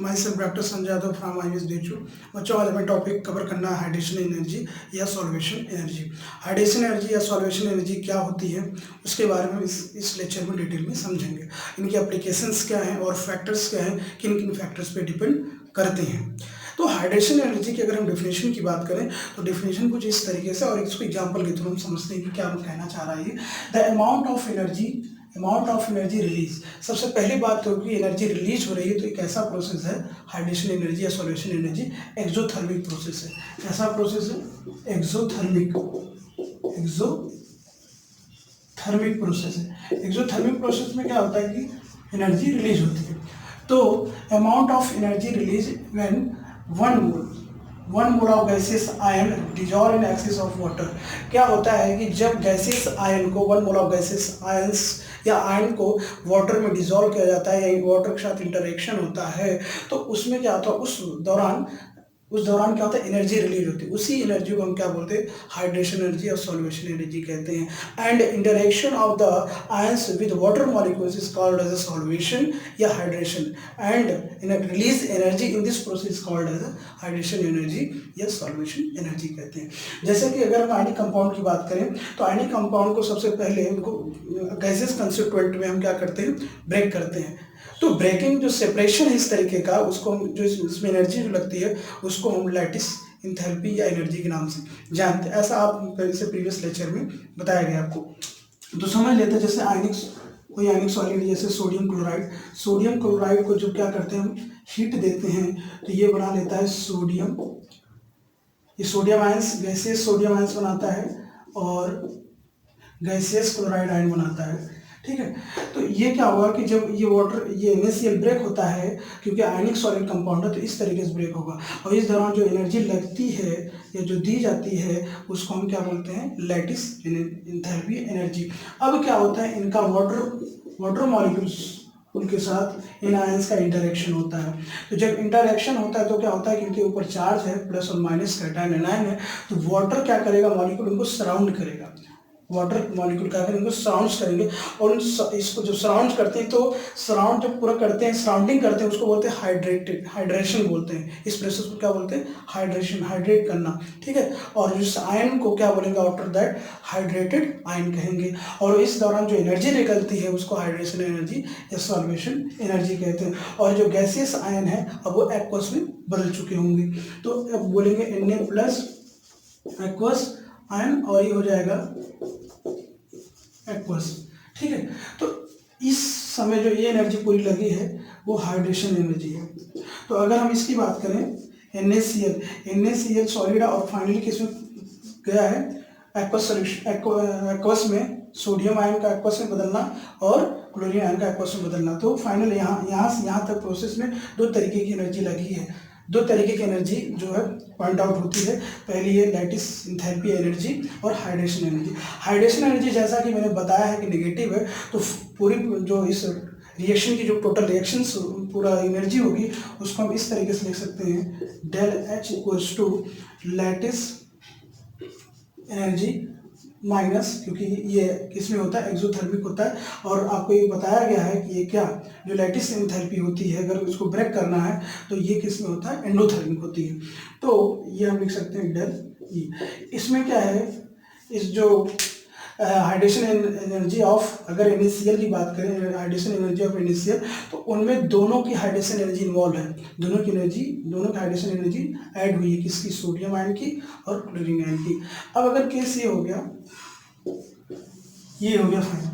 My self doctor Sanjay Yadav from IAS DHU। बच्चों, आज हमें टॉपिक कवर करना है हाइड्रेशन एनर्जी या सॉल्वेशन एनर्जी। हाइड्रेशन एनर्जी या सॉल्वेशन एनर्जी क्या होती है उसके बारे में इस लेक्चर में डिटेल में समझेंगे। इनकी एप्लीकेशंस क्या हैं और फैक्टर्स क्या हैं, किन किन फैक्टर्स पे डिपेंड करते हैं। तो हाइड्रेशन एनर्जी की अगर हम डेफिनेशन की बात करें तो डेफिनेशन कुछ इस तरीके से, और इसको एग्जांपल के थ्रू हम समझते हैं कि क्या हम कहना चाह रहा है। The amount of energy release. सबसे पहली बात तो कि एनर्जी रिलीज हो रही है तो एक ऐसा प्रोसेस है हाइड्रेशन एनर्जी या सॉल्वेशन एनर्जी, एक्सोथर्मिक प्रोसेस है। ऐसा प्रोसेस है एक्सोथर्मिक प्रोसेस है। एक्सोथर्मिक प्रोसेस में क्या होता है कि एनर्जी रिलीज होती है। तो amount of energy release when one mole of gases ion dissolve in excess of water. क्या होता है कि जब गैसेस आयन को, one mole of gases ions या आयन को वाटर में डिजॉल्व किया जाता है या वाटर के साथ इंटरेक्शन होता है, तो उसमें क्या होता है, उस दौरान क्या होता है, एनर्जी रिलीज होती है। उसी एनर्जी को हम क्या बोलते हैं, हाइड्रेशन एनर्जी और सॉल्वेशन एनर्जी कहते हैं। And interaction of the ions with water molecules is called as solvation या hydration, and release energy in this process called as hydration energy या सॉल्वेशन एनर्जी कहते हैं। जैसे कि अगर हम आयनिक कंपाउंड की बात करें तो आयनिक कंपाउंड को सबसे पहले उनको गैसेस कंस्टिट्यूएंट में हम क्या करते हैं, ब्रेक करते हैं। तो ब्रेकिंग जो सेपरेशन है इस तरीके का, उसको जो इसमें एनर्जी जो लगती है उसको हम लैटिस एंथैल्पी या एनर्जी के नाम से जानते हैं। ऐसा आप से प्रीवियस लेक्चर में बताया गया आपको। तो समझ लेते हैं, जैसे कोई आयनिक सॉलिड जैसे सोडियम क्लोराइड को जो क्या करते हैं, हम हीट देते हैं तो ये बना लेता है सोडियम। ये sodium ions gaseous sodium ions बनाता है और गैसियस क्लोराइड आयन बनाता है। ठीक है, तो ये क्या हुआ कि जब ये NaCl ब्रेक होता है, क्योंकि आयनिक सॉलिड कंपाउंड है तो इस तरीके से ब्रेक होगा, और इस दौरान जो एनर्जी लगती है या जो दी जाती है उसको हम क्या बोलते हैं, लैटिस एंथैल्पी एनर्जी। अब क्या होता है, इनका वाटर मॉलिक्यूल्स उनके साथ इन आयंस का इंटरेक्शन होता है। तो जब इंटरेक्शन होता है तो क्या होता है कि इनके ऊपर चार्ज है, प्लस और माइनस कैटायन एनायन है, तो वाटर क्या करेगा, मॉलिक्यूल उनको सराउंड करेगा। वाटर मॉलिक्यूल क्या करेंगे, इनको सराउंड करेंगे, और इसको जब सराउंड करते हैं तो सराउंड जब पूरा करते हैं, सराउंडिंग करते हैं, उसको बोलते हैं हाइड्रेशन बोलते हैं। इस प्रोसेस को क्या बोलते हैं, हाइड्रेट करना। ठीक है, और जिस आयन को क्या बोलेंगे, आफ्टर दैट हाइड्रेटेड आयन कहेंगे। और इस दौरान जो एनर्जी निकलती है उसको हाइड्रेशन एनर्जी या सॉल्वेशन एनर्जी कहते हैं। और जो गैसियस आयन है अब वो एक्वस में बदल चुके होंगे, तो अब बोलेंगे Na+ एक्वस आयन, और ये हो जाएगा एक्वस। ठीक है, तो इस समय जो ये एनर्जी पूरी लगी है वो हाइड्रेशन एनर्जी है। तो अगर हम इसकी बात करें, NaCl सॉलिड, और फाइनली किसमें गया है, एक्वस में, सोडियम आयन का एक्वस में बदलना और क्लोरीन आयन का एक्वस में बदलना। तो फाइनल यहाँ तक प्रोसेस में दो तरीके की एनर्जी लगी है, दो तरीके की एनर्जी जो है पॉइंट आउट होती है। पहली है लैटिस एंथैल्पी एनर्जी और हाइड्रेशन एनर्जी। हाइड्रेशन एनर्जी जैसा कि मैंने बताया है कि नेगेटिव है, तो पूरी जो इस रिएक्शन की जो टोटल रिएक्शंस पूरा एनर्जी होगी उसको हम इस तरीके से लिख सकते हैं, ΔH = लैटिस एनर्जी माइनस, क्योंकि ये किसमें होता है, एक्सोथर्मिक होता है। और आपको ये बताया गया है कि ये क्या, जो लैटिस एंथैल्पी होती है अगर उसको ब्रेक करना है तो ये किसमें होता है, एंडोथर्मिक होती है। तो ये हम लिख सकते हैं ΔE। इसमें क्या है, इस जो हाइड्रेशन एनर्जी ऑफ, अगर NaCl की बात करें, हाइड्रेशन एनर्जी ऑफ NaCl, तो उनमें दोनों की हाइड्रेशन एनर्जी इन्वॉल्व है। दोनों की हाइड्रेशन एनर्जी ऐड हुई है, किसकी, सोडियम आयन की और क्लोरीन आयन की। अब अगर केस ये हो गया फाइनल।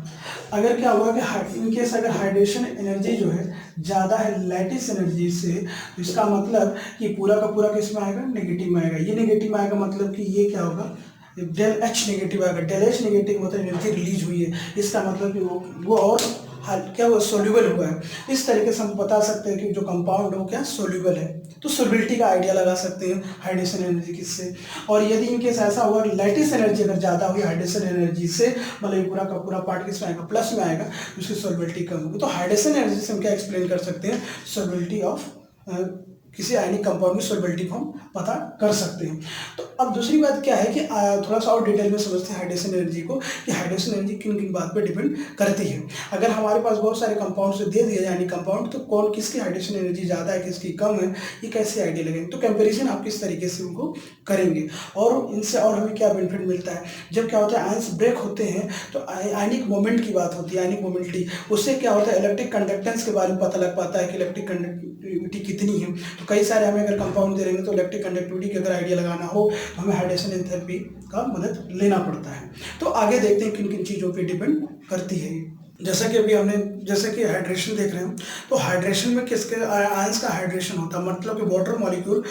अगर क्या हुआ कि इन केस अगर हाइड्रेशन एनर्जी जो है ज़्यादा है लैटिस एनर्जी से, तो इसका मतलब कि पूरा का पूरा किस में आएगा, नेगेटिव में आएगा। ये नेगेटिव में आएगा मतलब कि ये क्या होगा, ΔH नेगेटिव आएगा। ΔH नेगेटिव मतलब एनर्जी रिलीज हुई है, इसका मतलब कि वो और क्या हुआ, सोल्यूबल हुआ है। इस तरीके से हम बता सकते हैं कि जो कंपाउंड हो क्या, सोल्यूबल है। तो सोल्युबिलिटी का आइडिया लगा सकते हैं हाइड्रेशन एनर्जी किससे। और यदि इनकेस ऐसा हुआ लैटिस एनर्जी अगर ज़्यादा हुई हाइड्रेशन एनर्जी से, मतलब पूरा का पूरा पार्ट किस में आएगा, प्लस में आएगा, उसकी सोल्युबिलिटी कम होगी। तो हाइड्रेशन एनर्जी से हम क्या एक्सप्लेन कर सकते हैं, सोल्युबिलिटी ऑफ किसी आयनिक कंपाउंड की सोलबिलिटी को हम पता कर सकते हैं। तो अब दूसरी बात क्या है कि थोड़ा सा और डिटेल में समझते हैं हाइड्रेशन एनर्जी को, कि हाइड्रेशन एनर्जी किन किन बात पर डिपेंड करती है। अगर हमारे पास बहुत सारे कंपाउंड दे दिए जाए आयनिक कंपाउंड, तो कौन किसकी हाइड्रेशन एनर्जी ज़्यादा है, किसकी कम है, ये कैसे आइडिया लगेंगे। तो कंपेरिजन आप किस तरीके से उनको करेंगे, और इनसे और हमें क्या बेनिफिट मिलता है। जब क्या होता है आयंस ब्रेक होते हैं तो आयनिक मोमेंट की बात होती है, आयनिक मोमेंटिटी, उससे क्या होता है इलेक्ट्रिक कंडक्टेंस के बारे में पता लग पाता है कि इलेक्ट्रिक कंडक्टिविटी कितनी है। तो कई सारे हमें अगर कंपाउंड दे रहेंगे तो इलेक्ट्रिक कंडक्टिविटी का अगर आइडिया लगाना हो तो हमें हाइड्रेशन एंथैल्पी का मदद लेना पड़ता है। तो आगे देखते हैं किन किन चीज़ों पर डिपेंड करती है। जैसा कि अभी हमने जैसे कि हाइड्रेशन देख रहे हैं, तो हाइड्रेशन में किसके आयंस का हाइड्रेशन होता है, मतलब कि वाटर मॉलिक्यूल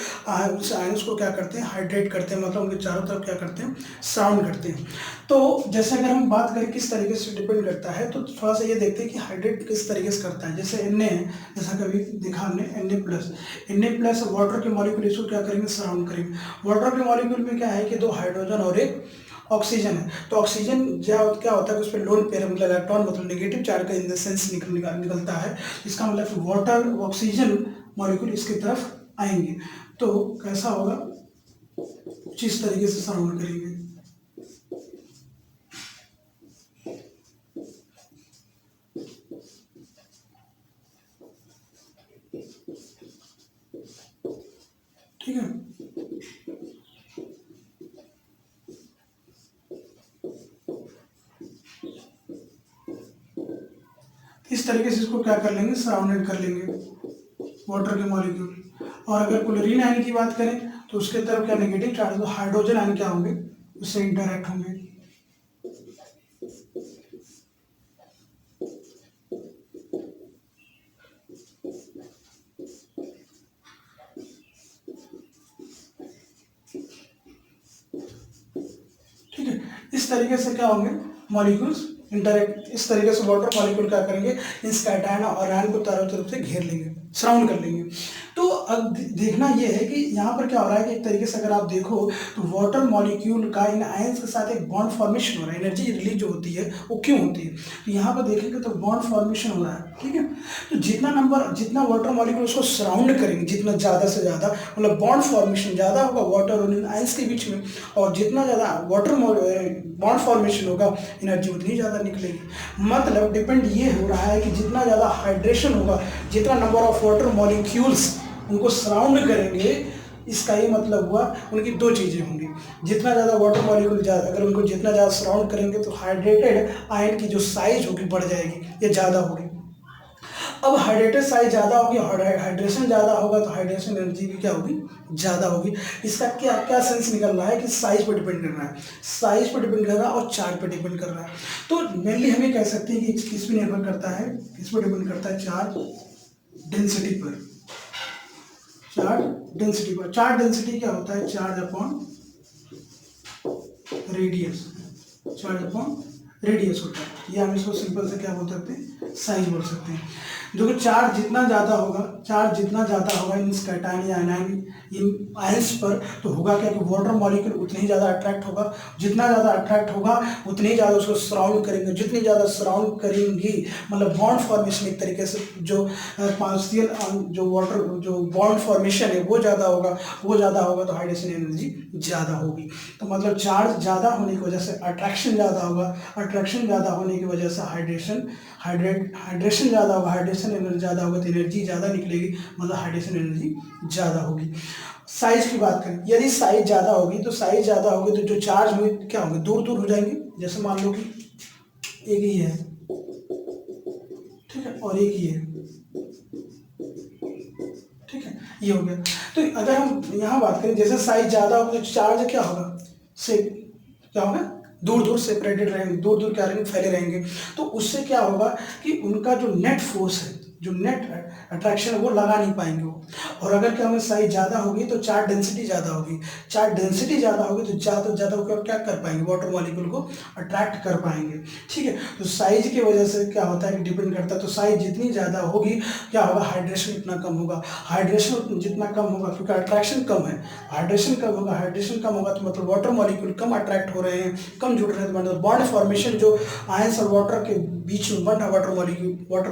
उस आयंस को क्या करते हैं, हाइड्रेट करते हैं, मतलब उनके चारों तरफ क्या करते हैं, सराउंड करते हैं। तो जैसे अगर हम बात करें किस तरीके से डिपेंड करता है, तो थोड़ा सा ये देखते हैं कि हाइड्रेट किस तरीके से करता है। जैसे Na है, जैसा कभी देखा हमने Na+ वाटर के मॉलिक्यूल इसको क्या करेंगे, सराउंड करेंगे। वाटर के मॉलिक्यूल में क्या है कि 2 हाइड्रोजन और 1 ऑक्सीजन है। तो ऑक्सीजन क्या होता है, उस पर लोन पेयर मतलब इलेक्ट्रॉन मतलब नेगेटिव चार्ज का इन द सेंस निकलता है। इसका मतलब वाटर ऑक्सीजन मॉलिक्यूल इसकी तरफ आएंगे तो कैसा होगा, कुछ इस तरीके से सराउंड करेंगे। ठीक है, इस तरीके से इसको क्या कर लेंगे, सराउंडेड कर लेंगे वाटर के मॉलिक्यूल। और अगर क्लोरीन आयन की बात करें तो उसके तरफ क्या नेगेटिव चार्ज, तो हाइड्रोजन आयन क्या होंगे, उससे इंटरैक्ट होंगे। ठीक है, इस तरीके से क्या होंगे मॉलिक्यूल्स इंटरैक्ट, इस तरीके से वाटर मॉलिक्यूल क्या करेंगे, इस कैटायन और आयन को चारों तरफ से घेर लेंगे, सराउंड कर लेंगे। तो अब देखना ये है कि यहाँ पर क्या हो रहा है कि एक तरीके से अगर आप देखो तो वाटर मॉलिक्यूल का इन आयंस के साथ एक बॉन्ड फॉर्मेशन हो रहा है। एनर्जी रिलीज जो होती है वो क्यों होती है, तो यहाँ पर देखेंगे तो बॉन्ड फॉर्मेशन हो रहा है। ठीक है, तो जितना वाटर मॉलिक्यूल उसको सराउंड करेंगे, जितना ज़्यादा से ज़्यादा मतलब बॉन्ड फॉर्मेशन ज़्यादा होगा वाटर और इन आयंस के बीच में, और जितना ज़्यादा वाटर बॉन्ड फॉर्मेशन होगा एनर्जी उतनी ज़्यादा निकलेगी। मतलब डिपेंड ये हो रहा है कि जितना ज़्यादा हाइड्रेशन होगा, जितना नंबर ऑफ वाटर मॉलिक्यूल्स उनको सराउंड करेंगे, इसका ये मतलब हुआ उनकी 2 चीज़ें होंगी। जितना ज़्यादा वाटर मॉलिक्यूल ज़्यादा, अगर उनको जितना ज़्यादा सराउंड करेंगे तो हाइड्रेटेड आयन की जो साइज होगी बढ़ जाएगी, ये ज़्यादा होगी। अब हाइड्रेटेड साइज ज़्यादा होगी, हाइड्रेशन ज़्यादा होगा तो हाइड्रेशन एनर्जी भी क्या होगी, ज़्यादा होगी। इसका क्या क्या सेंस निकल रहा है कि साइज पर डिपेंड कर रहा है, साइज पर डिपेंड कर रहा है और चार्ज पर डिपेंड कर रहा है। तो मेनली हमें कह सकते हैं कि किस पर निर्भर करता है, किस पर डिपेंड करता है, चार्ज डेंसिटी पर। चार्ज डेंसिटी क्या होता है, charge upon radius, charge upon radius होता है। या हम इसको सिंपल से क्या बोल सकते हैं, साइज बोल सकते हैं। जो कि चार्ज जितना ज़्यादा होगा इन कैटायन या आयन इन आयंस पर, तो होगा क्या कि वाटर मॉलिक्यूल उतनी ही ज़्यादा अट्रैक्ट होगा। जितना ज़्यादा अट्रैक्ट होगा उतनी ही ज़्यादा उसको सराउंड करेंगे, जितनी ज़्यादा सराउंड करेंगी मतलब बॉन्ड फॉर्मेशन एक तरीके से जो पार्शियल जो बॉन्ड फॉर्मेशन है वो ज़्यादा होगा तो हाइड्रेशन एनर्जी ज़्यादा होगी। तो मतलब चार्ज ज़्यादा होने की वजह से अट्रैक्शन ज़्यादा होगा, अट्रैक्शन ज़्यादा होने की वजह से हाइड्रेशन ज़्यादा होगा, हाइड्रेशन एनर्जी ज़्यादा होगा तो एनर्जी ज़्यादा निकलेगी, मतलब हाइड्रेशन एनर्जी ज़्यादा होगी। साइज की बात करें, यदि साइज ज़्यादा होगी तो जो चार्ज हुए क्या होंगे, दूर दूर हो जाएंगे। जैसे मान लो कि एक ही है, ठीक है, और एक ही है, ठीक है, ये हो गया। तो अगर हम यहाँ बात करें जैसे साइज ज़्यादा होगा तो चार्ज क्या होगा, से क्या होगा, दूर दूर सेपरेटेड रहेंगे, दूर दूर क्या रहेंगे, फैले रहेंगे। तो उससे क्या होगा कि उनका जो नेट फोर्स है, जो नेट अट्रैक्शन है वो लगा नहीं पाएंगे वो। और अगर क्या हमें साइज ज़्यादा होगी तो चार्ज डेंसिटी ज़्यादा होगी, चार्ज डेंसिटी ज़्यादा होगी तो ज़्यादा क्या कर पाएंगे, वाटर मॉलिक्यूल को अट्रैक्ट कर पाएंगे। ठीक है, तो साइज की वजह से क्या होता है कि डिपेंड करता है। तो साइज जितनी ज़्यादा होगी क्या होगा, हाइड्रेशन इतना कम होगा, हाइड्रेशन जितना कम होगा क्योंकि अट्रैक्शन कम है, हाइड्रेशन कम होगा तो मतलब वाटर मॉलिक्यूल कम अट्रैक्ट हो रहे हैं, कम जुड़ रहे हैं, मतलब बॉन्ड फॉर्मेशन जो आयंस और वाटर के बीच में बना वाटर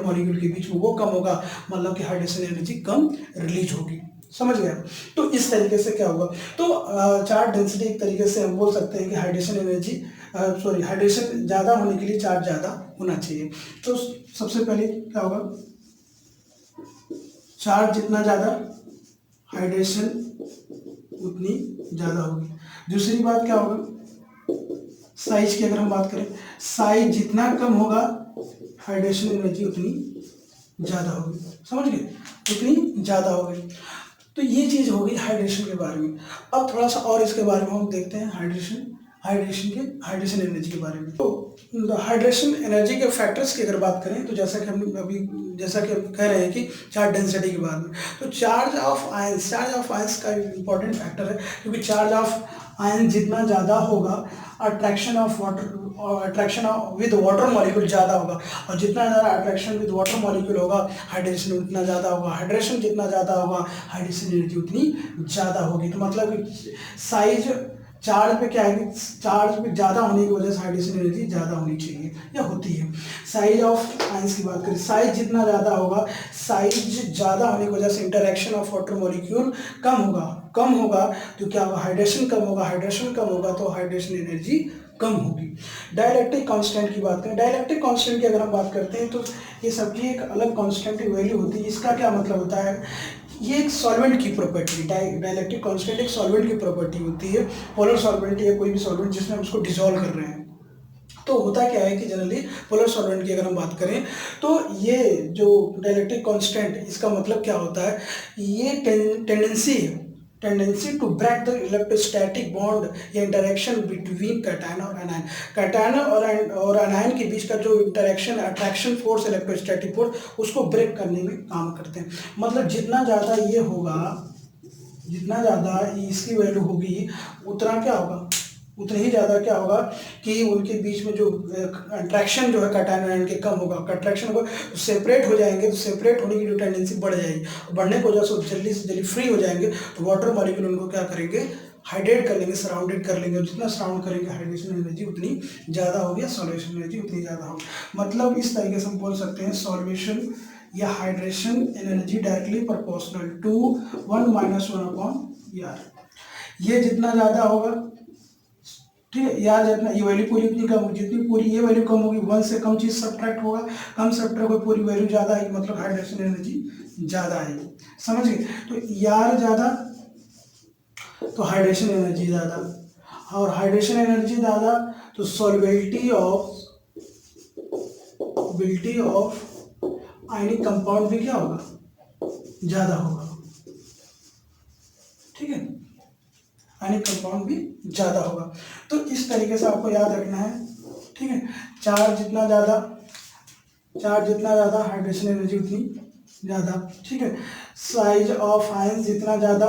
मॉलिक्यूल के बीच में वो कम होगा, मतलब कि हाइड्रेशन एनर्जी कम रिलीज होगी। समझ गया। तो इस तरीके से क्या होगा, तो चार्ज डेंसिटी एक तरीके से हम बोल सकते हैं कि हाइड्रेशन एनर्जी हाइड्रेशन ज़्यादा होने के लिए चार्ज ज़्यादा होना चाहिए। तो सबसे पहले क्या होगा, चार्ज जितना ज़्यादा हाइड्रेशन उतनी ज़्यादा होगी। दूसरी बात क्या होगा, साइज की अगर हम बात करें, साइज जितना कम होगा हाइड्रेशन एनर्जी उतनी ज़्यादा होगी। समझ गए, उतनी ज़्यादा होगी। तो ये चीज़ होगी हाइड्रेशन के बारे में। अब थोड़ा सा और इसके बारे में हम देखते हैं, हाइड्रेशन एनर्जी के बारे में। तो हाइड्रेशन एनर्जी के फैक्टर्स की अगर बात करें तो जैसा कि हम कह रहे हैं कि चार्ज डेंसिटी के बारे में, तो चार्ज ऑफ आयंस का इंपॉर्टेंट फैक्टर है, क्योंकि चार्ज ऑफ आयन जितना ज़्यादा होगा अट्रैक्शन विद वाटर मॉलिक्यूल ज़्यादा होगा, और जितना ज़्यादा अट्रैक्शन विद वाटर मॉलिक्यूल होगा हाइड्रेशन उतना ज़्यादा होगा, हाइड्रेशन जितना ज़्यादा होगा हाइड्रेशन एनर्जी उतनी ज़्यादा होगी। तो मतलब साइज चार्ज पे क्या है कि चार्ज पे ज़्यादा होने की वजह से हाइड्रेशन एनर्जी ज़्यादा होनी चाहिए या होती है। साइज ऑफ आयंस की बात करें, साइज जितना ज़्यादा होगा, साइज ज़्यादा होने की वजह से इंटरेक्शन ऑफ वाटर मॉलिक्यूल कम होगा तो क्या होगा, हाइड्रेशन कम होगा तो हाइड्रेशन एनर्जी कम होगी। डाइलेक्ट्रिक कांस्टेंट की बात करें, डाइलेक्ट्रिक कांस्टेंट की अगर हम बात करते हैं तो ये सबकी एक अलग कांस्टेंट की वैल्यू होती है। इसका क्या मतलब होता है, ये एक सॉल्वेंट की प्रॉपर्टी, डाइलेक्ट्रिक कांस्टेंट एक सॉल्वेंट की प्रॉपर्टी होती है, पोलर सॉल्वेंट या कोई भी सॉल्वेंट जिसमें हम उसको डिसॉल्व कर रहे हैं। तो होता क्या है कि जनरली पोलर सॉल्वेंट की अगर हम बात करें तो ये जो डाइलेक्ट्रिक कांस्टेंट, इसका मतलब क्या होता है, ये tendency to break the electrostatic bond या इंटरेक्शन बिटवीन कैटायन और एनायन, कैटायन और एनायन के बीच का जो interaction, attraction force, electrostatic force, उसको ब्रेक करने में काम करते हैं। मतलब जितना ज़्यादा ये होगा, जितना ज़्यादा इसकी वैल्यू होगी उतना क्या होगा, उतना ही ज़्यादा क्या होगा कि उनके बीच में जो अट्रैक्शन जो है कैटायन आयन के कम होगा, अट्रैक्शन होगा तो सेपरेट हो जाएंगे, तो सेपरेट होने की जो टेंडेंसी बढ़ जाएगी, बढ़ने की वजह से जल्दी से जल्दी फ्री हो जाएंगे, तो वाटर मॉलिक्यूल उनको क्या करेंगे, हाइड्रेट कर लेंगे, सराउंडेड कर लेंगे, और जितना सराउंड करेंगे हाइड्रेशन एनर्जी उतनी ज़्यादा होगी, सॉल्वेशन एनर्जी उतनी ज़्यादा होगी। मतलब इस तरीके से हम बोल सकते हैं सॉल्वेशन या hydration energy directly proportional to 1 - 1/r। ये जितना ज़्यादा होगा, ठीक है, या जितना ये वैल्यू पूरी उतनी कम होगी, जितनी पूरी ये वैल्यू कम होगी, 1 से कम चीज़ सब्ट्रैक्ट होगा, कम सब्ट्रैक्ट होगा पूरी वैल्यू ज़्यादा आएगी, मतलब हाइड्रेशन एनर्जी ज़्यादा आएगी। समझ गए, तो यार ज़्यादा तो हाइड्रेशन एनर्जी ज़्यादा, और हाइड्रेशन एनर्जी ज़्यादा तो सॉल्वेबिलिटी ऑफ आयनिक कंपाउंड भी क्या होगा, ज़्यादा होगा। ठीक है, आयनिक कंपाउंड भी ज़्यादा होगा। तो इस तरीके से आपको याद रखना है। ठीक है, चार्ज जितना ज़्यादा हाइड्रेशन एनर्जी उतनी ज़्यादा। ठीक है, साइज ऑफ आयंस जितना ज़्यादा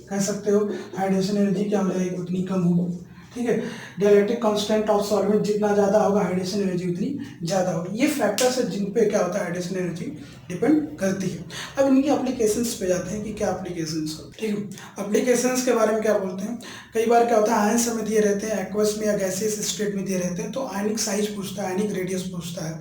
कह सकते हो, हाइड्रेशन एनर्जी क्या हो जाएगी, उतनी कम होगी। ठीक है, डाइलेक्ट्रिक कांस्टेंट ऑफ सॉल्वेंट जितना ज़्यादा होगा हाइड्रेशन एनर्जी उतनी ज़्यादा होगी। ये फैक्टर्स है जिन पे क्या होता है, हाइड्रेशन एनर्जी डिपेंड करती है। अब इनकी एप्लीकेशंस पे जाते हैं कि क्या एप्लीकेशंस। ठीक है, एप्लीकेशंस के बारे में क्या बोलते हैं, कई बार क्या होता है आयंस हमें दिए रहते हैं, एक्वस में या गैसियस स्टेट में दिए रहते हैं, तो आयनिक साइज पूछता है, आयनिक रेडियस पूछता है,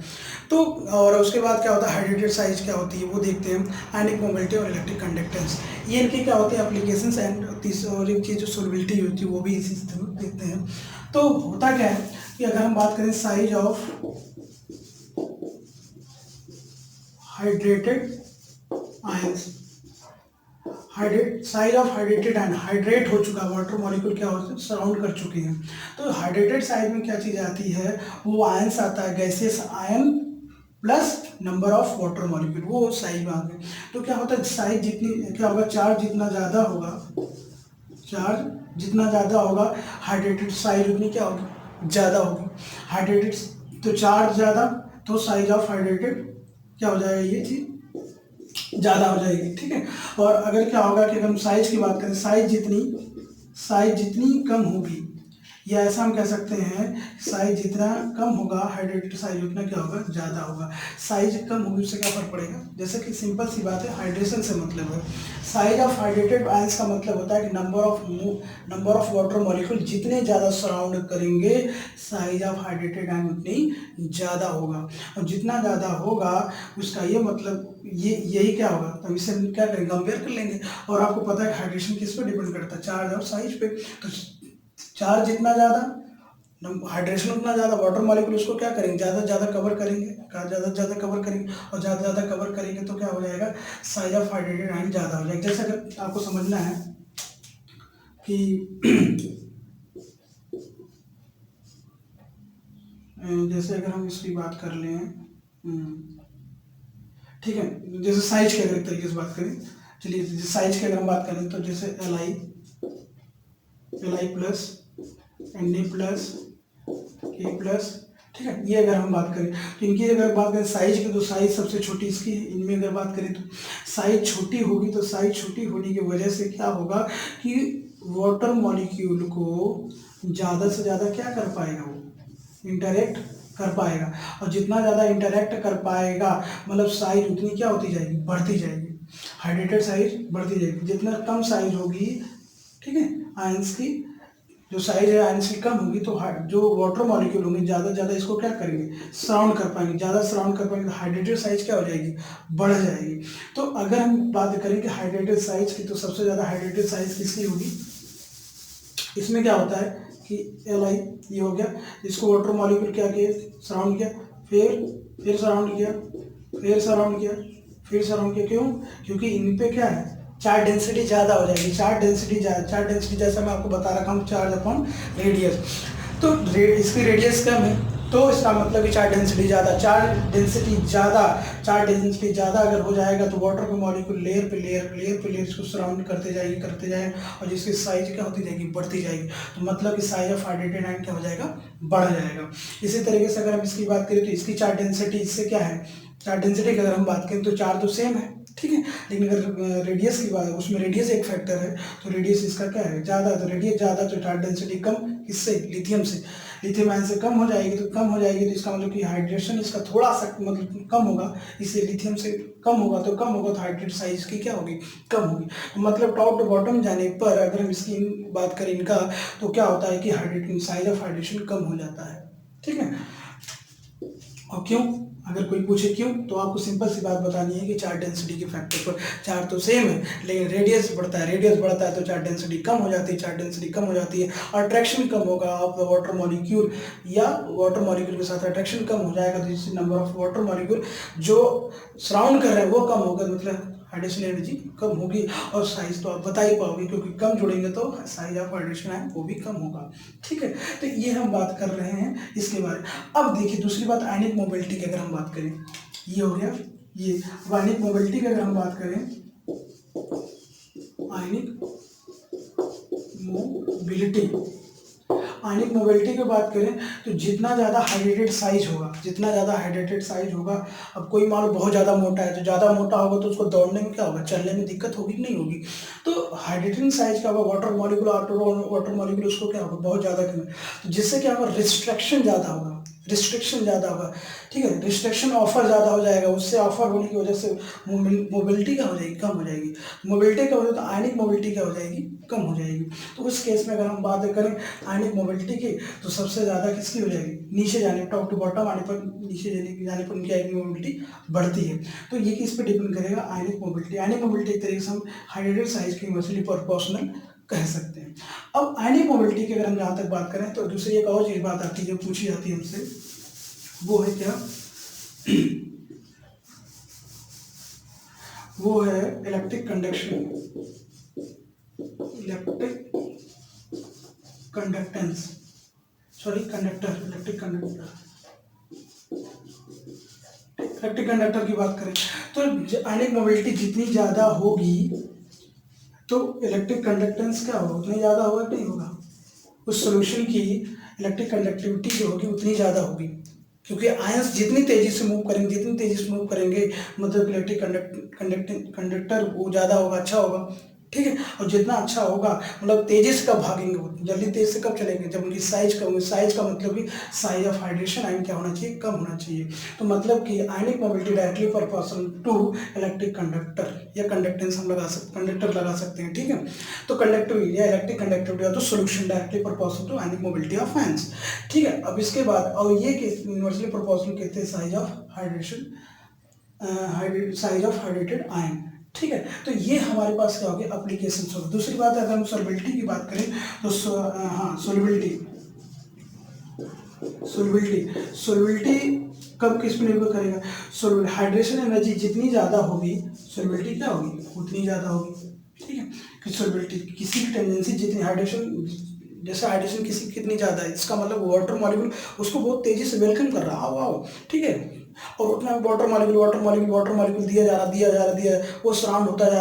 तो और उसके बाद क्या होता है हाइड्रेटेड साइज क्या होती है वो देखते हैं, आयनिक मोबिलिटी और इलेक्ट्रिक कंडक्टेंस, ये इनके क्या होते हैं एप्लीकेशंस। एंड और एक चीज़ जो सोलबिलिटी होती है वो भी इसी से देखते हैं। तो होता क्या है कि अगर हम बात करें size of hydrated ions, size of hydrated ion, hydrate हो चुका वाटर मॉलिक्यूल क्या हो सराउंड कर चुके हैं, तो हाइड्रेटेड साइज में क्या चीज़ आती है, वो आयंस आता है, gaseous ion plus number of water molecule, वो साइज में आ गए। तो क्या होता है साइज जितनी क्या होगा, चार्ज जितना ज़्यादा होगा हाइड्रेटेड साइज उतनी क्या होगी, ज़्यादा होगी। हाइड्रेटेड तो चार्ज ज़्यादा तो साइज ऑफ हाइड्रेटेड क्या हो जाएगा, ये चीज़ ज़्यादा हो जाएगी। ठीक है, और अगर क्या होगा कि अगर हम साइज की बात करें, साइज जितनी कम होगी या ऐसा हम कह सकते हैं साइज जितना कम होगा हाइड्रेटेड साइज उतना क्या होगा, ज़्यादा होगा। साइज कम होगी उससे क्या फर्क पड़ेगा, जैसे कि सिंपल सी बात है, हाइड्रेशन से मतलब है। साइज ऑफ हाइड्रेटेड आयंस का मतलब होता है कि नंबर ऑफ वाटर मॉलिक्यूल जितने ज़्यादा सराउंड करेंगे साइज ऑफ हाइड्रेटेड आयन उतनी ज़्यादा होगा, और जितना ज़्यादा होगा उसका ये मतलब यही क्या होगा, तो इसे हम क्या करेंगे, कंपेयर कर लेंगे। और आपको पता है हाइड्रेशन किस पे डिपेंड करता है, चार्ज और साइज पे। तो चार्ज जितना ज़्यादा हाइड्रेशन उतना ज़्यादा वाटर मॉलिक्यूल उसको क्या करेंगे, ज़्यादा से ज़्यादा कवर करेंगे, ज़्यादा से ज़्यादा कवर करेंगे, और ज़्यादा से ज़्यादा कवर करेंगे तो क्या हो जाएगा, साइज ऑफ हाइड्रेटेड आयन ज़्यादा हो जाएगा। जैसे अगर आपको समझना है कि जैसे अगर हम इसकी बात कर लें, ठीक है, जैसे साइज की अगर एक तरीके से बात करें, चलिए साइज की अगर हम बात करें तो जैसे Li plus Na plus K plus, ठीक है, ये अगर हम बात करें तो इनकी अगर बात करें साइज की, तो साइज सबसे छोटी इसकी है। इनमें अगर बात करें तो साइज छोटी होगी, तो साइज छोटी होने की वजह से क्या होगा कि वाटर मॉलिक्यूल को ज़्यादा से ज़्यादा क्या कर पाएगा, वो इंटरेक्ट कर पाएगा, और जितना ज़्यादा इंटरेक्ट कर पाएगा मतलब साइज उतनी क्या होती जाएगी, बढ़ती जाएगी, हाइड्रेटेड साइज बढ़ती जाएगी। जितना कम साइज होगी, ठीक है, आयंस की जो साइज है आयंस की कम होगी, तो जो वाटर मॉलिक्यूल होंगे ज़्यादा से ज़्यादा इसको क्या करेंगे, सराउंड कर पाएंगे, ज़्यादा सराउंड कर पाएंगे, तो हाइड्रेटेड साइज क्या हो जाएगी, बढ़ जाएगी। तो अगर हम बात करें कि हाइड्रेटेड साइज की, तो सबसे ज़्यादा हाइड्रेटेड साइज किसकी होगी, इसमें क्या होता है कि Li ये हो गया, इसको वाटर मॉलिक्यूल क्या किया, सराउंड किया, फिर सराउंड किया, फिर सराउंड किया, फिर सराउंड किया। क्यों, क्योंकि इन पे क्या है, चार्ज डेंसिटी ज़्यादा हो जाएगी। चार्ज डेंसिटी जैसा मैं आपको बता रखा हूँ, चार्ज अपॉन रेडियस। तो इसकी रेडियस कम है तो इसका मतलब कि चार्ज डेंसिटी ज़्यादा अगर हो जाएगा तो वाटर के मॉलिक्यूल लेयर पे लेयर इसको सराउंड करते जाएंगे, और जिसकी साइज क्या होती जाएगी, बढ़ती जाएगी। तो मतलब कि साइज ऑफ हाइड्रेटेड आयन क्या हो जाएगा, बढ़ जाएगा। इसी तरीके से अगर हम इसकी बात करें तो इसकी चार्ज डेंसिटी इससे क्या है, चार्ज डेंसिटी की अगर हम बात करें तो चार्ज तो सेम है, ठीक है, लेकिन अगर रेडियस की बात, उसमें रेडियस एक फैक्टर है, तो रेडियस इसका क्या है, ज़्यादा, तो रेडियस ज़्यादा तो चार्ज डेंसिटी कम, किससे, लिथियम से, लिथियम आयन से कम हो जाएगी, तो इसका मतलब कि हाइड्रेशन इसका थोड़ा सा मतलब कम होगा, इसलिए लिथियम से कम होगा तो हाइड्रेट साइज की क्या होगी, कम होगी। तो मतलब टॉप टू बॉटम जाने पर अगर हम इसकी बात करें इनका, तो क्या होता है कि हाइड्रेट साइज ऑफ हाइड्रेशन कम हो जाता है, ठीक है। और क्यों, अगर कोई पूछे क्यों, तो आपको सिंपल सी बात बतानी है कि चार्ज डेंसिटी के फैक्टर पर चार्ज तो सेम है, लेकिन रेडियस बढ़ता है तो चार्ज डेंसिटी कम हो जाती है, अट्रैक्शन कम होगा ऑफ द वाटर मॉलिक्यूल, या वाटर मॉलिक्यूल के साथ अट्रैक्शन कम हो जाएगा, तो जिससे नंबर ऑफ वाटर मॉलिक्यूल जो सराउंड कर रहे हैं वो कम होगा, मतलब हाइड्रेशन एनर्जी कम होगी, और साइज तो आप बता ही पाओगे क्योंकि कम जोड़ेंगे तो साइज ऑफ हाइड्रेशन है वो भी कम होगा, ठीक है। तो ये हम बात कर रहे हैं इसके बारे में। अब देखिए दूसरी बात, आयनिक मोबिलिटी की अगर हम बात करें, ये हो गया ये। अब आयनिक मोबिलिटी की अगर हम बात करें, आयनिक मोबिलिटी की बात करें तो जितना ज़्यादा हाइड्रेटेड साइज होगा, अब कोई मान लो बहुत ज़्यादा मोटा है, तो ज़्यादा मोटा होगा तो उसको दौड़ने में क्या होगा, चलने में दिक्कत होगी कि नहीं होगी। तो हाइड्रेटेड साइज का होगा, वाटर मॉलिक्यूल उसको क्या होगा, बहुत ज़्यादा कम है, तो जिससे क्या होगा, रिस्ट्रिक्शन ज़्यादा होगा, ठीक है, रिस्ट्रिक्शन ऑफर ज़्यादा हो जाएगा, उससे ऑफर होने की वजह से मोबिलिटी क्या हो जाएगी, कम हो जाएगी। मोबिलिटी कम हो जाए तो आयनिक मोबिलिटी क्या हो जाएगी, कम हो जाएगी। तो उस केस में अगर हम बात करें आयनिक मोबिलिटी की, तो सबसे ज़्यादा किसकी हो जाएगी, नीचे जाने, टॉप टू बॉटम आने पर, नीचे जाने पर उनकी आयनिक मोबिलिटी बढ़ती है। तो ये किस पे डिपेंड करेगा, आयनिक मोबिलिटी एक तरीके से हम हाइड्रेटेड साइज की इन्वर्सली प्रोपोर्शनल कह सकते हैं। अब आयनिक मोबिलिटी की अगर हम जहाँ तक बात करें तो दूसरी एक और चीज़ बात आती है जो पूछी जाती है हमसे, वो है क्या, वो है इलेक्ट्रिक कंडक्टर की बात करें तो आयनिक मोबिलिटी जितनी ज़्यादा होगी तो इलेक्ट्रिक कंडक्टेंस क्या होगा, उतना ज़्यादा होगा कि नहीं होगा, उस सोल्यूशन की इलेक्ट्रिक कंडक्टिविटी जो होगी उतनी ज़्यादा होगी, क्योंकि आयंस जितनी तेज़ी से मूव करेंगे मतलब इलेक्ट्रिक कंडक्टर वो ज़्यादा होगा, अच्छा होगा, ठीक है। और जितना अच्छा होगा, मतलब तेजी से कब भागेंगे वो, जल्दी तेज से कब चलेंगे, जब उनकी साइज कम होगी। साइज का मतलब कि साइज ऑफ हाइड्रेशन आयन क्या होना चाहिए, कम होना चाहिए। तो मतलब कि ionic mobility directly proportional to electric conductor या कंडक्टेंस हम कंडक्टर लगा सकते हैं, ठीक है। तो कंडक्टिविटी या इलेक्ट्रिक कंडक्टिविटी और तो solution directly proportional to ionic mobility of ions, ठीक है। अब इसके बाद और ये यूनिवर्सली प्रोपोर्शनल कहते हैं size of hydration, size of hydrated ion, ठीक है। तो ये हमारे पास क्या होगी, एप्लीकेशन होगी। दूसरी बात अगर हम सॉल्युबिलिटी की बात करें तो सॉल्युबिलिटी कब किस पर निर्भर करेगा, हाइड्रेशन एनर्जी जितनी ज़्यादा होगी सॉल्युबिलिटी क्या होगी, उतनी ज़्यादा होगी, ठीक है। कि सॉल्युबिलिटी किसी भी टेंडेंसी जितनी हाइड्रेशन, जैसे हाइड्रेशन किसी कितनी ज़्यादा है, इसका मतलब वाटर मॉलिक्यूल उसको बहुत तेज़ी से वेलकम कर रहा है, आओ, ठीक है। और उतना वाटर मॉलिक्यूल दिया जा रहा, वो सराउंड होता जा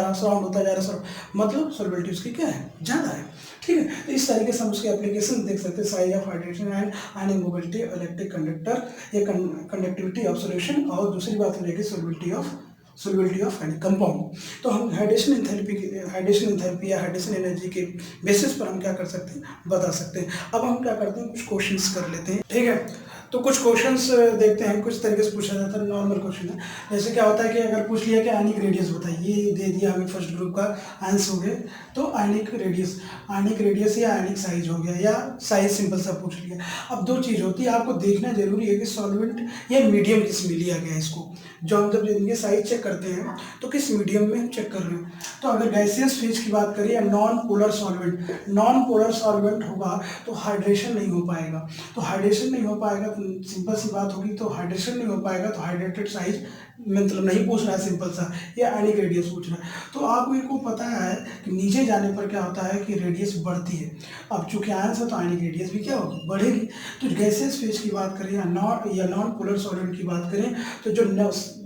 रहा, मतलब सॉल्युबिलिटी उसकी क्या है, ज़्यादा है, ठीक है। तो इस तरीके से हम उसके एप्लीकेशन देख सकते हैं, size of hydration and ionic mobility, electric conductor, ये कंडक्टिविटी ऑफ सॉल्यूशन, और दूसरी बात हो जाएगी सॉल्युबिलिटी ऑफ एनी कंपाउंड। तो हम हाइड्रेशन एंथैल्पी या हाइड्रेशन एनर्जी के बेसिस पर हम क्या कर सकते हैं, बता सकते हैं। अब हम क्या करते हैं, कुछ क्वेश्चंस कर लेते हैं, ठीक है। तो कुछ क्वेश्चंस देखते हैं, कुछ तरीके से पूछा जाता है, नॉर्मल क्वेश्चन है। जैसे क्या होता है कि अगर पूछ लिया कि आयनिक रेडियस बताइए, ये दे दिया हमें फर्स्ट ग्रुप का आंसर हो गया, तो आयनिक रेडियस या आयनिक साइज हो गया, या साइज सिंपल सा पूछ लिया। अब दो चीज़ होती है, आपको देखना जरूरी है कि सॉल्वेंट या मीडियम किस में लिया गया है इसको, जो हम जब इनके साइज चेक करते हैं तो किस मीडियम में हम चेक कर रहे हैं। तो अगर गैसियस फेज की बात करें या नॉन पोलर सॉल्वेंट होगा तो हाइड्रेशन नहीं हो पाएगा, तो सिंपल सी बात होगी, तो हाइड्रेशन नहीं हो पाएगा, तो हाइड्रेटेड साइज मतलब नहीं पूछ रहा है, सिंपल सा, ये आयनिक रेडियस पूछ रहा है। तो आपको पता है कि नीचे जाने पर क्या होता है कि रेडियस बढ़ती है। अब चूंकि आयंस है तो आयनिक रेडियस भी क्या होगी, बढ़ेगी। तो गैसेस फेज की बात करें या नॉन पोलर सॉल्वेंट की बात करें, तो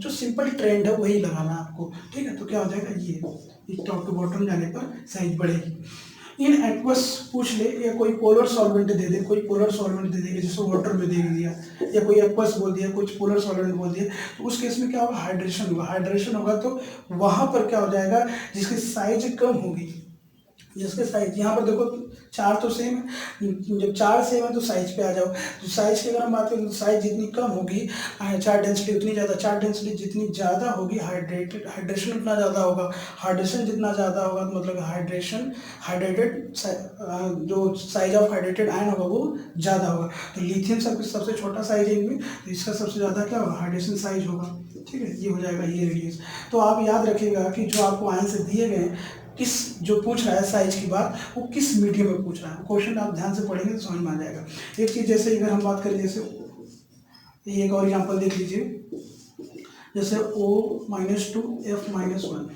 जो सिंपल ट्रेंड है वही लगाना है आपको, ठीक है। तो क्या हो जाएगा, ये टॉप टू बॉटम जाने पर साइज बढ़ेगी। इन एक्वस पूछ ले, या कोई पोलर सॉल्वेंट दे दे, जैसे वाटर में दे दिया, या कोई एक्वस बोल दिया, कुछ पोलर सॉल्वेंट बोल दिया, तो उस केस में क्या होगा, हाइड्रेशन होगा। तो वहां पर क्या हो जाएगा, जिसकी साइज कम होगी, जिसके साइज यहाँ पर देखो चार तो सेम है, जब चार सेम है तो साइज पे आ जाओ। तो साइज की अगर हम बात करें तो साइज जितनी कम होगी, चार्ज डेंसिटी उतनी ज़्यादा, चार्ज डेंसिटी जितनी ज़्यादा होगी, हाइड्रेशन उतना ज़्यादा होगा, हाइड्रेशन जितना ज़्यादा होगा तो मतलब हाइड्रेटेड जो साइज ऑफ हाइड्रेटेड आयन होगा वो ज़्यादा होगा। तो लिथियम सबसे छोटा साइज है इनमें, तो इसका सबसे ज़्यादा क्या होगा, हाइड्रेशन साइज होगा, ठीक है। ये हो जाएगा ये रेडियस। तो आप याद रखिएगा कि जो आपको आंसर दिए गए किस जो पूछ रहा है साइज की बात, वो किस मीडियम में पूछ रहा है। क्वेश्चन आप ध्यान से पढ़ेंगे तो समझ में आ जाएगा। एक चीज़ जैसे अगर हम बात करें, जैसे ये एक और एग्जांपल देख लीजिए, जैसे O-2 F-1,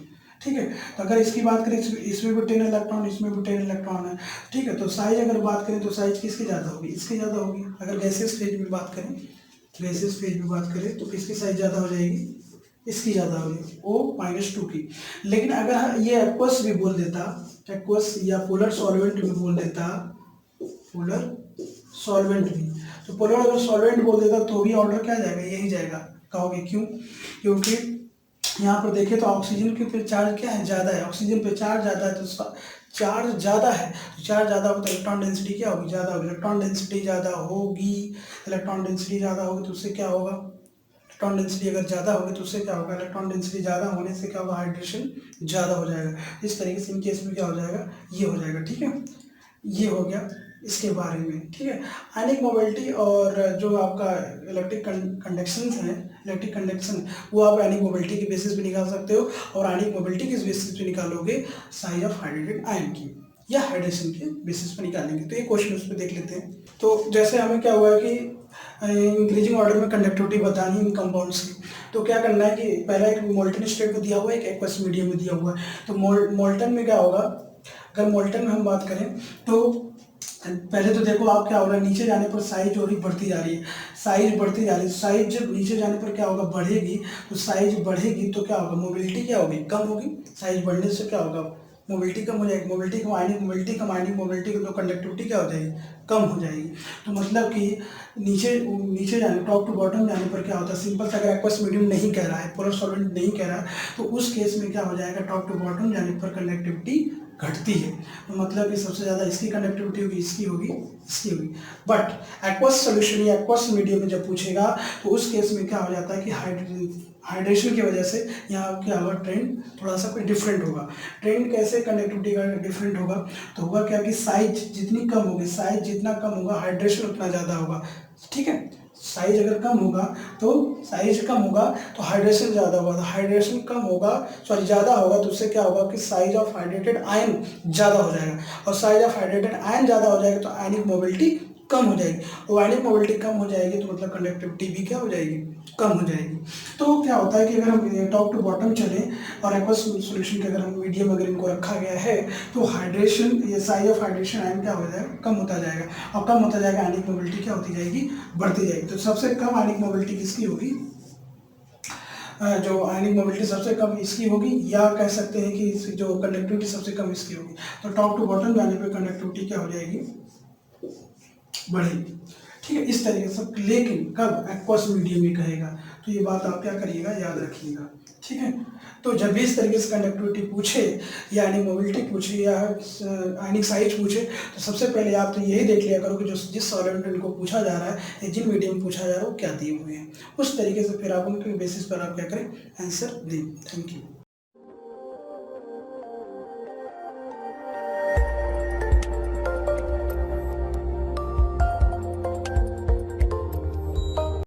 ठीक है। तो अगर इसकी बात करें, इसमें भी 10 इलेक्ट्रॉन, इसमें भी 10 इलेक्ट्रॉन है, ठीक है। तो साइज अगर बात करें तो साइज किसकी ज़्यादा होगी, इसकी ज़्यादा होगी। अगर गैसियस फेज में बात करें तो किसकी साइज ज़्यादा हो जाएगी, इसकी ज़्यादा होगी, O-2 की। लेकिन अगर ये एक्वस भी बोल देता, एक्वस या पोलर सॉल्वेंट भी बोल देता, तो पोलर अगर सॉल्वेंट बोल देता तो भी ऑर्डर क्या जाएगा, यही जाएगा। कहोगे क्यों, क्योंकि यहाँ पर देखें तो ऑक्सीजन के पे चार्ज क्या है, ज़्यादा है, ऑक्सीजन पे चार्ज ज़्यादा है, तो चार्ज ज़्यादा है, तो चार्ज ज़्यादा होगा तो इलेक्ट्रॉन डेंसिटी क्या होगी, ज़्यादा होगी। इलेक्ट्रॉन डेंसिटी ज़्यादा होगी तो उससे क्या होगा, इलेक्ट्रॉन डेंसिटी अगर ज़्यादा होगी तो उससे क्या होगा, इलेक्ट्रॉन डेंसिटी ज़्यादा होने से क्या होगा, हाइड्रेशन ज़्यादा हो जाएगा। इस तरीके से इन केस में क्या हो जाएगा, ये हो जाएगा, ठीक है। ये हो गया इसके बारे में, ठीक है। आयनिक मोबिलिटी और जो आपका इलेक्ट्रिक कंडक्शन वो आप आयनिक मोबिलिटी के बेसिस पे निकाल सकते हो, और आयनिक मोबिलिटी किस बेसिस पे निकालोगे, साइज ऑफ हाइड्रेटेड आयन की या हाइड्रेशन के बेसिस पे निकालेंगे। तो ये क्वेश्चन उस पर देख लेते हैं। तो जैसे हमें क्या हुआ कि इंक्रीजिंग ऑर्डर में कंडक्टिविटी बतानी इन कंपाउंड्स की, तो क्या करना है कि पहला एक मोल्टन स्टेट में दिया हुआ है, एक एक्वस मीडियम में दिया हुआ है। तो मोल्टन में क्या होगा, अगर मोल्टन में हम बात करें तो पहले तो देखो आप क्या हो रहा है, नीचे जाने पर साइज और ही बढ़ती जा रही है, साइज जब नीचे जाने पर क्या होगा, बढ़ेगी। तो साइज बढ़ेगी तो क्या होगा, मोबिलिटी क्या होगी, कम होगी। साइज बढ़ने से क्या होगा, मोबिलिटी कम हो जाएगी, आयनिक मोबिलिटी तो कंडक्टिविटी क्या हो जाएगी, कम हो जाएगी। तो मतलब कि नीचे जाने, टॉप टू बॉटम जाने पर क्या होता है, सिंपल से अगर एक्वस मीडियम नहीं कह रहा है, पोलर सॉल्वेंट नहीं कह रहा है, तो उस केस में क्या हो जाएगा, टॉप टू बॉटम जाने पर कंडक्टिविटी घटती है, तो मतलब कि सबसे ज़्यादा इसकी कंडक्टिविटी होगी, इसकी होगी, इसकी होगी। बट एक्वस सोल्यूशन या एक्वस मीडियम में जब पूछेगा तो उस केस में क्या हो जाता है कि हाइड्रेशन की वजह से यहाँ क्या होगा, ट्रेंड थोड़ा सा कोई डिफरेंट होगा। ट्रेंड कैसे कंडक्टिविटी का डिफरेंट होगा, तो होगा क्या कि साइज जितनी कम होगी, साइज जितना कम होगा हाइड्रेशन उतना ज़्यादा होगा, ठीक है। साइज अगर कम होगा तो साइज कम होगा तो हाइड्रेशन ज़्यादा होगा, तो हाइड्रेशन कम होगा, सॉरी ज़्यादा होगा, तो उससे क्या होगा कि साइज ऑफ हाइड्रेटेड आयन ज़्यादा हो जाएगा, और साइज ऑफ हाइड्रेटेड आयन ज़्यादा हो जाएगा तो आयनिक मोबिलिटी कम हो जाएगी, और आयनिक मोबिलिटी कम हो जाएगी तो मतलब कंडक्टिविटी भी क्या हो जाएगी, कम हो जाएगी। तो क्या होता है कि अगर हम टॉप टू बॉटम चलें और एक्वस सॉल्यूशन के अगर हम मीडियम अगर इनको रखा गया है तो हाइड्रेशन, ये साइज ऑफ हाइड्रेशन आयन क्या हो जाएगा, कम होता जाएगा, और कम होता जाएगा आयनिक मोबिलिटी क्या होती जाएगी, बढ़ती जाएगी। तो सबसे कम आयनिक मोबिलिटी किसकी होगी, जो आयनिक मोबिलिटी सबसे कम इसकी होगी, या कह सकते हैं कि जो कंडक्टिविटी सबसे कम इसकी होगी। तो टॉप टू बॉटम जाने पर कंडक्टिविटी क्या हो जाएगी, बढ़ेगी, ठीक है, इस तरीके से। लेकिन कब एक्वस मीडियम में कहेगा, तो ये बात आप क्या करिएगा, याद रखिएगा, ठीक है। तो जब भी इस तरीके से कंडक्टिविटी पूछे या आयनिक मोबिलिटी पूछे या आयनिक साइज पूछे, तो सबसे पहले आप तो यही देख लिया करो कि जो जिस सॉल्वेंट इनको पूछा जा रहा है या जिन मीडियम पूछा जा रहा है वो क्या दिए हुए हैं, उस तरीके से फिर आप उनके बेसिस पर आप क्या करें, आंसर दें। Thank you.